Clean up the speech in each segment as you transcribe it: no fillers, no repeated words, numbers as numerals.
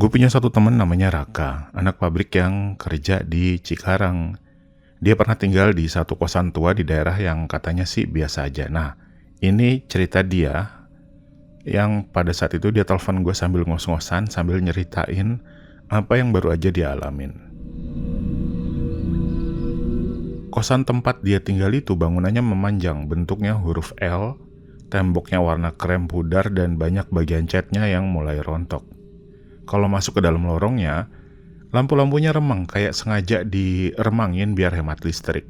Gue punya satu temen namanya Raka, anak pabrik yang kerja di Cikarang. Dia pernah tinggal di satu kosan tua di daerah yang katanya sih biasa aja. Nah, ini cerita dia yang pada saat itu dia telepon gue sambil ngos-ngosan, sambil nyeritain apa yang baru aja dia alamin. Kosan tempat dia tinggal itu bangunannya memanjang, bentuknya huruf L, temboknya warna krem pudar dan banyak bagian catnya yang mulai rontok. Kalau masuk ke dalam lorongnya, lampu-lampunya remang kayak sengaja diremangin biar hemat listrik.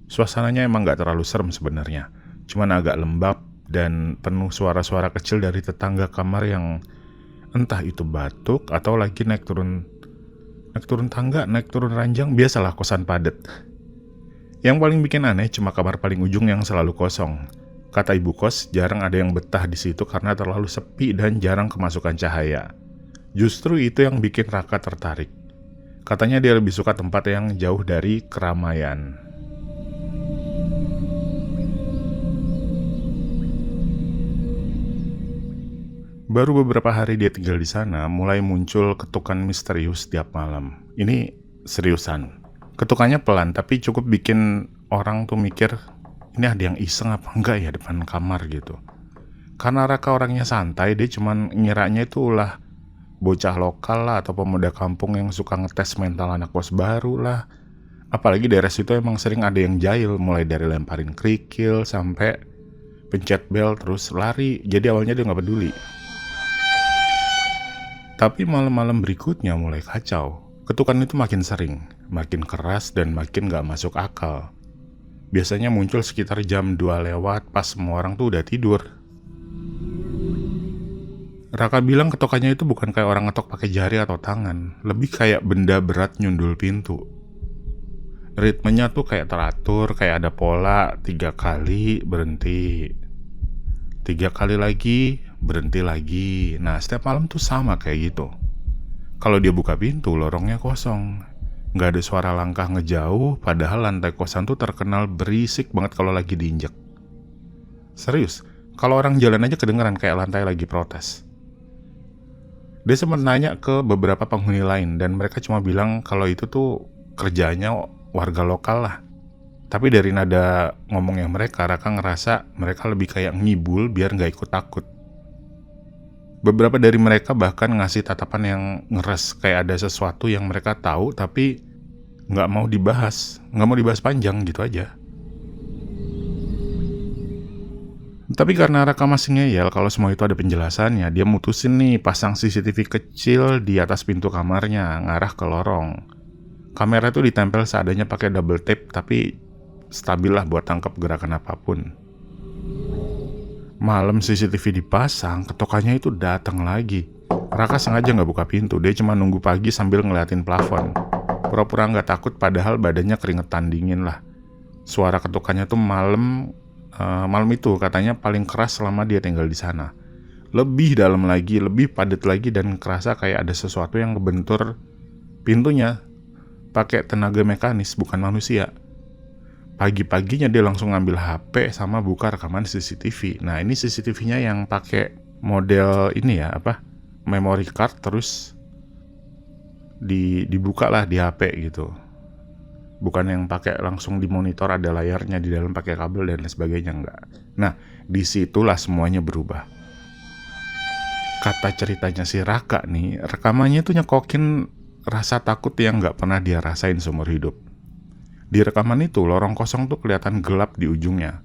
Suasananya emang gak terlalu serem sebenarnya, cuman agak lembab dan penuh suara-suara kecil dari tetangga kamar yang entah itu batuk atau lagi naik turun tangga, naik turun ranjang, biasalah kosan padat. Yang paling bikin aneh cuma kamar paling ujung yang selalu kosong. Kata ibu kos, jarang ada yang betah di situ karena terlalu sepi dan jarang kemasukan cahaya. Justru itu yang bikin Raka tertarik. Katanya dia lebih suka tempat yang jauh dari keramaian. Baru beberapa hari dia tinggal di sana, mulai muncul ketukan misterius tiap malam. Ini seriusan. Ketukannya pelan, tapi cukup bikin orang tuh mikir, ini ada yang iseng apa enggak ya depan kamar gitu. Karena Raka orangnya santai, dia cuman ngiranya itu ulah bocah lokal lah atau pemuda kampung yang suka ngetes mental anak kos baru lah. Apalagi daerah situ emang sering ada yang jahil, mulai dari lemparin kerikil sampai pencet bel terus lari. Jadi awalnya dia gak peduli. Tapi malam-malam berikutnya mulai kacau. Ketukan itu makin sering, makin keras dan makin gak masuk akal. Biasanya muncul sekitar jam 2 lewat pas semua orang tuh udah tidur. Raka bilang ketukannya itu bukan kayak orang ngetok pakai jari atau tangan, lebih kayak benda berat nyundul pintu. Ritmenya tuh kayak teratur, kayak ada pola, 3 kali berhenti, 3 kali lagi berhenti lagi. Nah, setiap malam tuh sama kayak gitu. Kalau dia buka pintu, lorongnya kosong, nggak ada suara langkah ngejauh, padahal lantai kosan tuh terkenal berisik banget kalau lagi diinjek. Serius, kalau orang jalan aja kedengeran kayak lantai lagi protes. Dia sempat nanya ke beberapa penghuni lain dan mereka cuma bilang kalau itu tuh kerjanya warga lokal lah. Tapi dari nada ngomongnya mereka, Raka ngerasa mereka lebih kayak ngibul biar gak ikut takut. Beberapa dari mereka bahkan ngasih tatapan yang ngeres, kayak ada sesuatu yang mereka tahu tapi gak mau dibahas panjang gitu aja. Tapi karena Raka masih ngeyel kalau semua itu ada penjelasannya, dia mutusin nih pasang CCTV kecil di atas pintu kamarnya, ngarah ke lorong. Kamera itu ditempel seadanya pakai double tape, tapi stabil lah buat tangkap gerakan apapun. Malam CCTV dipasang, ketukannya itu datang lagi. Raka sengaja nggak buka pintu, dia cuma nunggu pagi sambil ngeliatin plafon. Pura-pura nggak takut, padahal badannya keringetan dingin lah. Suara ketukannya tuh malam itu katanya paling keras selama dia tinggal di sana. Lebih dalam lagi, lebih padat lagi dan kerasa kayak ada sesuatu yang ngebentur pintunya pakai tenaga mekanis, bukan manusia. Pagi-paginya dia langsung ngambil HP sama buka rekaman CCTV. Nah, ini CCTV-nya yang pakai model ini ya, memory card, terus dibuka lah di HP gitu. Bukan yang pakai langsung di monitor ada layarnya di dalam pakai kabel dan lain sebagainya, enggak. Nah, disitulah semuanya berubah. Kata ceritanya si Raka nih, rekamannya tuh nyekokin rasa takut yang nggak pernah dia rasain seumur hidup. Di rekaman itu lorong kosong tuh kelihatan gelap di ujungnya.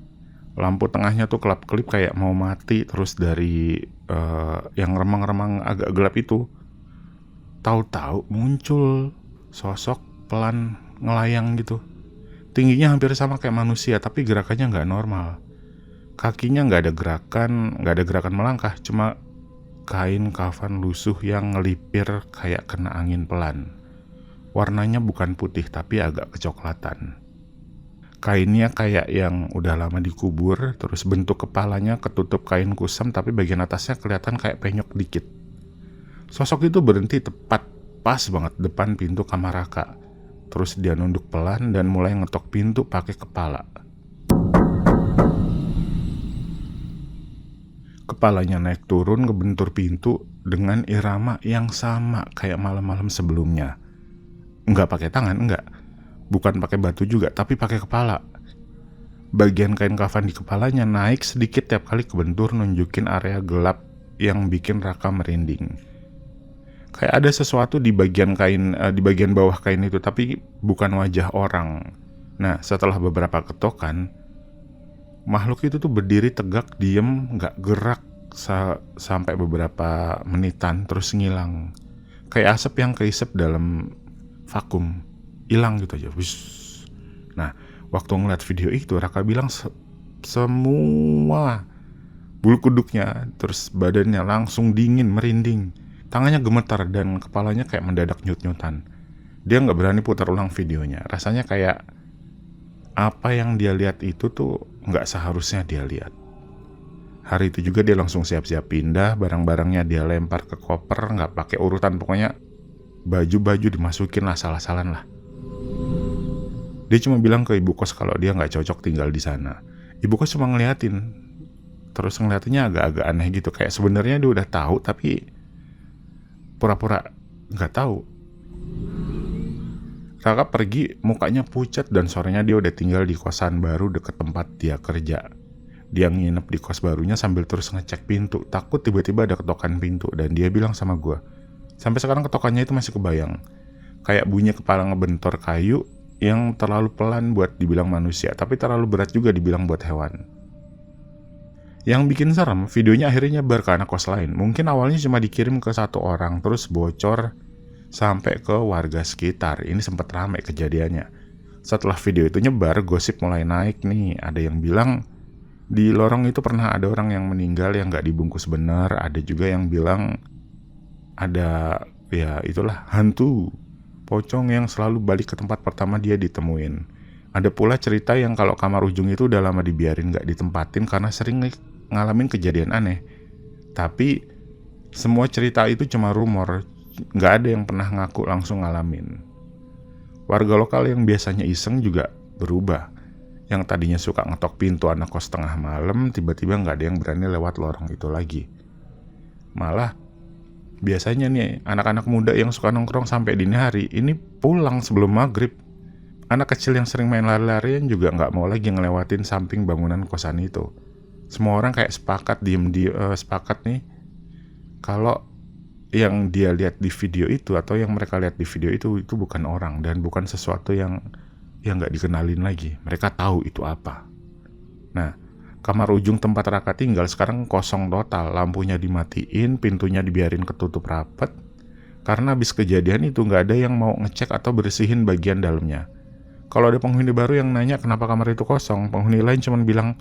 Lampu tengahnya tuh kelap-kelip kayak mau mati, terus dari yang remang-remang agak gelap itu, tahu-tahu muncul sosok pelan ngelayang gitu. Tingginya hampir sama kayak manusia, tapi gerakannya nggak normal. Kakinya nggak ada gerakan melangkah, cuma kain kafan lusuh yang ngelipir kayak kena angin pelan. Warnanya bukan putih tapi agak kecoklatan. Kainnya kayak yang udah lama dikubur, terus bentuk kepalanya ketutup kain kusam tapi bagian atasnya kelihatan kayak penyok dikit. Sosok itu berhenti tepat pas banget depan pintu kamar Raka. Terus dia nunduk pelan dan mulai ngetok pintu pakai kepala. Kepalanya naik turun ngebentur pintu dengan irama yang sama kayak malam-malam sebelumnya. Enggak pakai tangan, enggak. Bukan pakai batu juga, tapi pakai kepala. Bagian kain kafan di kepalanya naik sedikit tiap kali kebentur, nunjukin area gelap yang bikin Raka merinding. Kayak ada sesuatu di bagian kain, di bagian bawah kain itu, tapi bukan wajah orang. Nah, setelah beberapa ketokan, makhluk itu tuh berdiri tegak, diem, nggak gerak sampai beberapa menitan, terus ngilang. Kayak asap yang keisep dalam vakum, hilang gitu aja. Wiss. Nah, waktu ngeliat video itu, Raka bilang semua bulu kuduknya, terus badannya langsung dingin, merinding. Tangannya gemetar dan kepalanya kayak mendadak nyut-nyutan. Dia nggak berani putar ulang videonya. Rasanya kayak apa yang dia lihat itu tuh nggak seharusnya dia lihat. Hari itu juga dia langsung siap-siap pindah, barang-barangnya dia lempar ke koper, nggak pakai urutan, pokoknya baju-baju dimasukin lah, salah-salan lah. Dia cuma bilang ke ibu kos kalau dia nggak cocok tinggal di sana. Ibu kos cuma ngeliatin, terus ngeliatinnya agak-agak aneh gitu, kayak sebenarnya dia udah tahu tapi pura-pura nggak tahu. Raka pergi, mukanya pucat, dan sorenya dia udah tinggal di kosan baru deket tempat dia kerja. Dia nginep di kos barunya sambil terus ngecek pintu, takut tiba-tiba ada ketokan pintu, dan dia bilang sama gue, sampai sekarang ketokannya itu masih kebayang. Kayak bunyi kepala ngebentor kayu yang terlalu pelan buat dibilang manusia, tapi terlalu berat juga dibilang buat hewan. Yang bikin serem, videonya akhirnya nyebar ke anak kos lain. Mungkin awalnya cuma dikirim ke satu orang, terus bocor sampai ke warga sekitar. Ini sempat ramai kejadiannya. Setelah video itu nyebar, gosip mulai naik nih. Ada yang bilang di lorong itu pernah ada orang yang meninggal yang gak dibungkus benar. Ada juga yang bilang ada, ya itulah, hantu pocong yang selalu balik ke tempat pertama dia ditemuin. Ada pula cerita yang kalau kamar ujung itu udah lama dibiarin gak ditempatin karena sering ngalamin kejadian aneh. Tapi semua cerita itu cuma rumor, gak ada yang pernah ngaku langsung ngalamin. Warga lokal yang biasanya iseng juga berubah. Yang tadinya suka ngetok pintu anak kos tengah malam, tiba-tiba gak ada yang berani lewat lorong itu lagi. Malah biasanya nih anak-anak muda yang suka nongkrong sampai dini hari ini pulang sebelum maghrib. Anak kecil yang sering main lari-larian juga gak mau lagi ngelewatin samping bangunan kosan itu. Semua orang kayak sepakat sepakat nih kalau yang dia lihat di video itu atau yang mereka lihat di video itu bukan orang dan bukan sesuatu yang nggak dikenalin lagi. Mereka tahu itu apa. Nah, kamar ujung tempat Raka tinggal sekarang kosong total, lampunya dimatiin, pintunya dibiarin ketutup rapat karena habis kejadian itu nggak ada yang mau ngecek atau bersihin bagian dalamnya. Kalau ada penghuni baru yang nanya kenapa kamar itu kosong, penghuni lain cuma bilang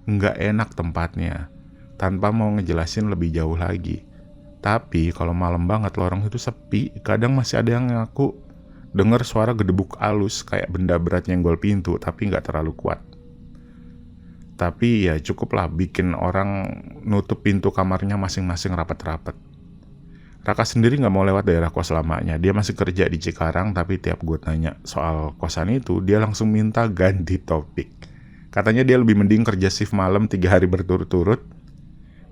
nggak enak tempatnya, tanpa mau ngejelasin lebih jauh lagi. Tapi kalau malam banget lorong itu sepi, kadang masih ada yang ngaku dengar suara gedebuk halus kayak benda berat nyenggol pintu, tapi nggak terlalu kuat. Tapi ya cukuplah bikin orang nutup pintu kamarnya masing-masing rapat-rapat. Raka sendiri nggak mau lewat daerah kos lamanya. Dia masih kerja di Cikarang, tapi tiap gue tanya soal kosan itu, dia langsung minta ganti topik. Katanya dia lebih mending kerja shift malam 3 hari berturut-turut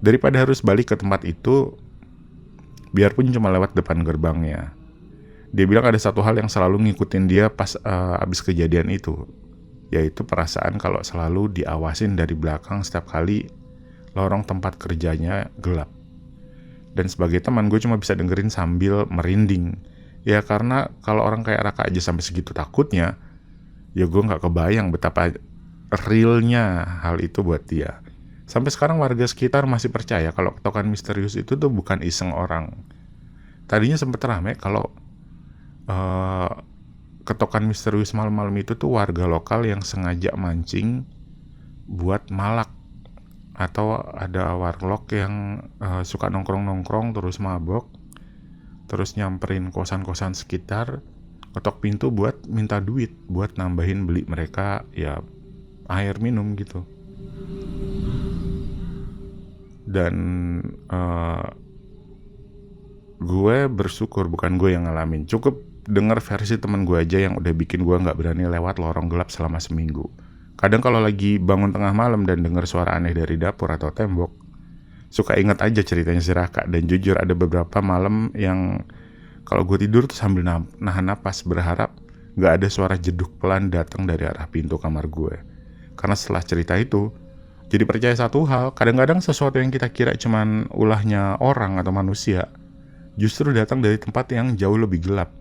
daripada harus balik ke tempat itu, biarpun cuma lewat depan gerbangnya. Dia bilang ada satu hal yang selalu ngikutin dia pas abis kejadian itu, yaitu perasaan kalau selalu diawasin dari belakang setiap kali lorong tempat kerjanya gelap. Dan sebagai teman gue cuma bisa dengerin sambil merinding. Ya karena kalau orang kayak Raka aja sampai segitu takutnya, ya gue gak kebayang betapa realnya hal itu buat dia. Sampai sekarang warga sekitar masih percaya kalau ketokan misterius itu tuh bukan iseng orang. Tadinya sempat rame kalau ketokan misterius malam-malam itu tuh warga lokal yang sengaja mancing buat malak. Atau ada warlock yang suka nongkrong-nongkrong terus mabok, terus nyamperin kosan-kosan sekitar, ketok pintu buat minta duit, buat nambahin beli mereka ya air minum gitu. Dan gue bersyukur bukan gue yang ngalamin. Cukup denger versi temen gue aja yang udah bikin gue gak berani lewat lorong gelap selama seminggu. Kadang kalau lagi bangun tengah malam dan dengar suara aneh dari dapur atau tembok, suka ingat aja ceritanya si Raka. Dan jujur ada beberapa malam yang kalau gue tidur tuh sambil nahan napas, berharap gak ada suara jeduk pelan datang dari arah pintu kamar gue. Karena setelah cerita itu, jadi percaya satu hal, kadang-kadang sesuatu yang kita kira cuman ulahnya orang atau manusia, justru datang dari tempat yang jauh lebih gelap.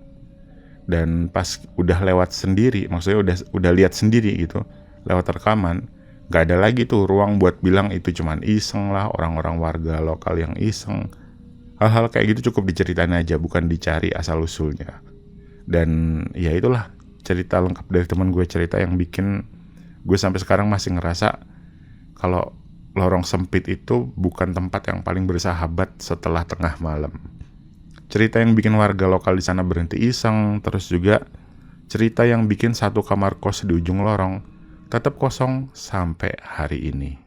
Dan pas udah lewat sendiri, maksudnya udah lihat sendiri gitu, lewat rekaman, gak ada lagi tuh ruang buat bilang itu cuman iseng lah, orang-orang warga lokal yang iseng. Hal-hal kayak gitu cukup diceritain aja, bukan dicari asal-usulnya. Dan ya itulah cerita lengkap dari teman gue, cerita yang bikin gue sampai sekarang masih ngerasa kalau lorong sempit itu bukan tempat yang paling bersahabat setelah tengah malam. Cerita yang bikin warga lokal di sana berhenti iseng, terus juga cerita yang bikin satu kamar kos di ujung lorong tetap kosong sampai hari ini.